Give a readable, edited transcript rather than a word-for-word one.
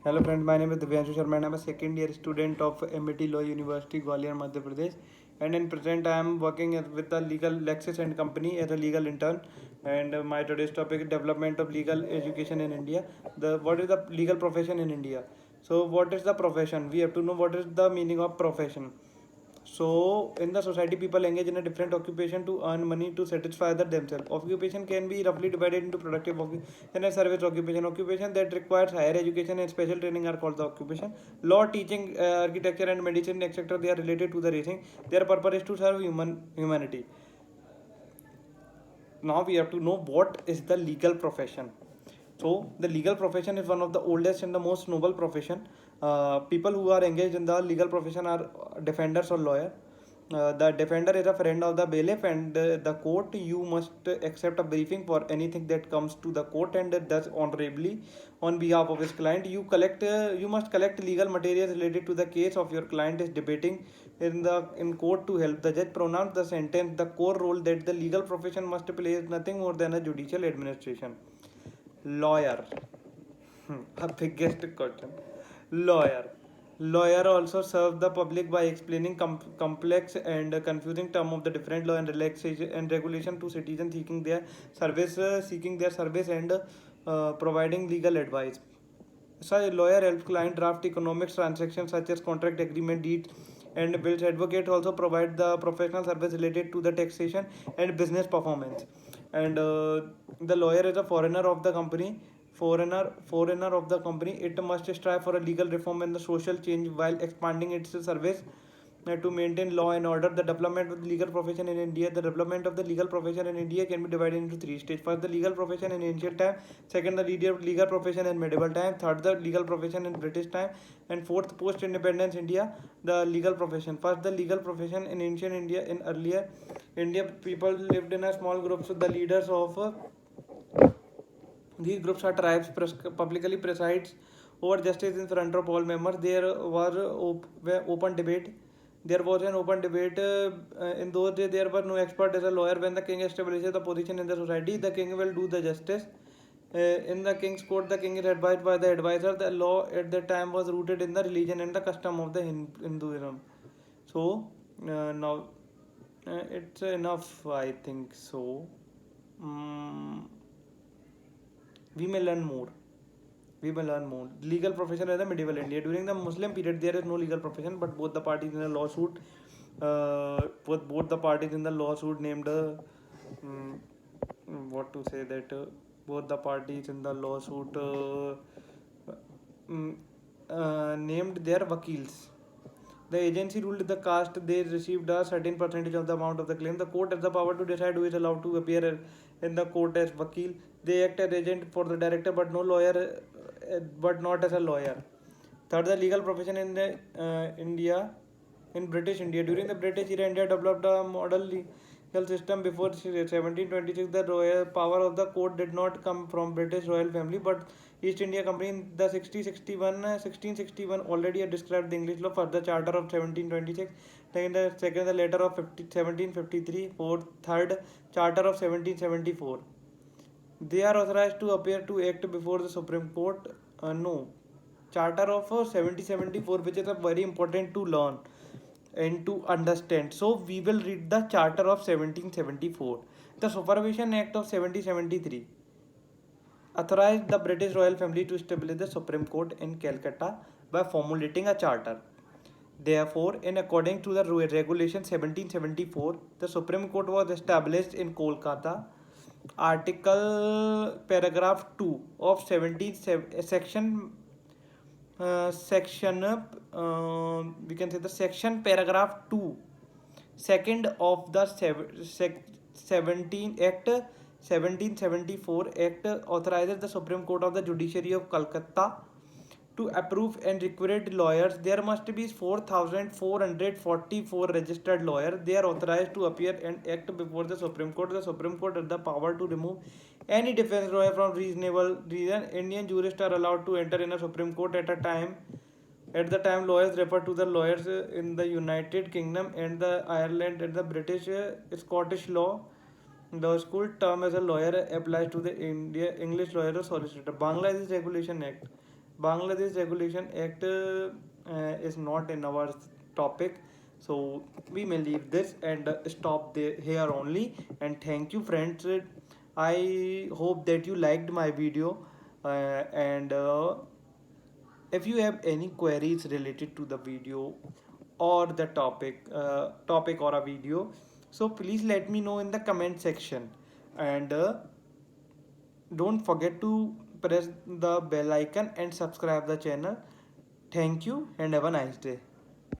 Hello friends, my name is Divyanshu Sharma and I'm a second year student of MIT Law University, Gwalior, Madhya Pradesh. And in present, I am working with the legal Lexis and Company as a legal intern. And my today's topic is development of legal education in India. What is the legal profession in India? So what is the profession? We have to know what is the meaning of profession. So in the society, people engage in a different occupation to earn money to satisfy themselves. Occupation can be roughly divided into productive occupation and service occupation. Occupation that requires higher education and special training are called the occupation. Law, teaching, architecture, and medicine, etc. They are related to the racing. Their purpose is to serve humanity. Now we have to know what is the legal profession. So the legal profession is one of the oldest and the most noble profession. People who are engaged in the legal profession are defenders or lawyer. The defender is a friend of the bailiff and the court. You must accept a briefing for anything that comes to the court and does honorably on behalf of his client. You must collect legal materials related to the case of your client is debating in court to help the judge pronounce the sentence. The core role that the legal profession must play is nothing more than a judicial administration. Lawyer. A biggest question. Lawyer. Lawyer also serve the public by explaining complex and confusing terms of the different law and relaxation and regulation to citizens seeking their service and providing legal advice. So a lawyer helps client draft economic transactions such as contract agreement, deeds, and bills. Advocate also provide the professional service related to the taxation and business performance. And the lawyer is a foreigner of the company. It must strive for a legal reform and the social change while expanding its service to maintain law and order. The development of the legal profession in India. The development of the legal profession in India can be divided into three stages. First, the legal profession in ancient time. Second, the legal profession in medieval time. Third, the legal profession in British time. And fourth, post-independence India, the legal profession. First, the legal profession in ancient India. In earlier India, people lived in a small groups. So the leaders of these groups are tribes publicly presides over justice in front of all members. Open debate. There was an open debate. In those days, there were no expert as a lawyer. When the king establishes the position in the society, the king will do the justice. In the king's court, the king is advised by the advisor. The law at that time was rooted in the religion and the custom of the Hinduism. So now it's enough, I think so. Mm, we may learn more. We may learn more. Legal profession in the medieval India. During the Muslim period, there is no legal profession, but both the parties in the lawsuit, both the parties in the lawsuit named, mm, what to say that both the parties in the lawsuit mm, named their vakils. The agency ruled the caste. They received a certain percentage of the amount of the claim. The court has the power to decide who is allowed to appear in the court as vakil. They act as agent for the director, but no lawyer, but not as a lawyer. Third, the legal profession in the India, in British India. During the British era, India developed a model legal system. Before 1726, the royal power of the court did not come from British royal family, but East India Company in the 1661 already had described the English law. First, the Charter of 1726. Second, the letter of 1753. Fourth, third, Charter of 1774. They are authorized to appear to act before the Supreme Court. No. Charter of 1774, which is a very important to learn and to understand. So we will read the Charter of 1774. The Supervision Act of 1773 authorized the British royal family to establish the Supreme Court in Calcutta by formulating a charter. Therefore, in according to the regulation 1774, the Supreme Court was established in Kolkata. Article paragraph 2 of 17 section we can say the section paragraph 2 second of the 17 act 1774 act authorizes the Supreme Court of the Judiciary of Calcutta to approve and recruit lawyers. There must be 4,444 registered lawyers. They are authorized to appear and act before the Supreme Court. The Supreme Court has the power to remove any defense lawyer from reasonable reason. Indian jurists are allowed to enter in a Supreme Court at a time. At the time, lawyers refer to the lawyers in the United Kingdom and the Ireland and the British Scottish law. The school term as a lawyer applies to the English lawyer or solicitor. Bangladesh Regulation Act. Bangladesh Regulation Act is not in our topic, so we may leave this and stop there here only. And thank you, friends. I hope that you liked my video, and if you have any queries related to the video or the topic or a video, so please let me know in the comment section, and don't forget to press the bell icon and subscribe the channel. Thank you and have a nice day.